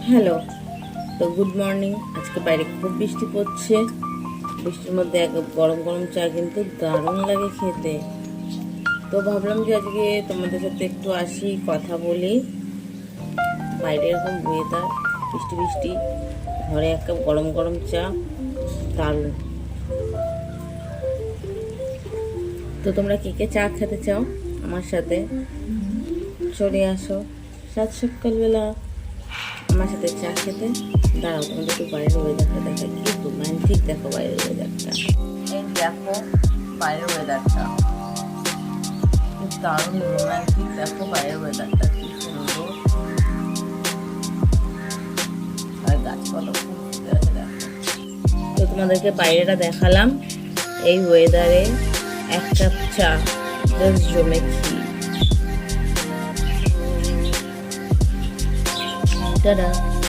Hello, তো good morning. আজকে বাইরে খুব বৃষ্টি পড়ছে। বৃষ্টির মধ্যে এক গরম গরম চা কিন্তু দারুণ লাগে খেতে। তো ভাবলাম যে আজকে তোমাদের সাথে একটু আসি, কথা বলি। বাইরে এরকম ওয়েদার, বৃষ্টি বৃষ্টি, ঘরে এক কাপ গরম গরম চা, দারুণ। তো তোমরা কে কে চা খেতে চাও আমার সাথে, চলে আসো সাত সকালবেলা আমার সাথে চা খেতে। দাঁড়াও, তোমাদের একটু বাইরের ওয়েদারটা দেখা, কি রোম্যান্টিক দেখো বাইরের ওয়েদারটা। এই দেখো বাইরের ওয়েদারটা, কি দারুণ রোম্যান্টিক। দেখো বাইরের ওয়েদারটা কি সুন্দর, আর গাছপালা খুব ফুটে আছে দেখো। তো তোমাদেরকে বাইরেটা দেখালাম। এই ওয়েদারে এক কাপ চা জাস্ট জমে খেয়ে। টাটা।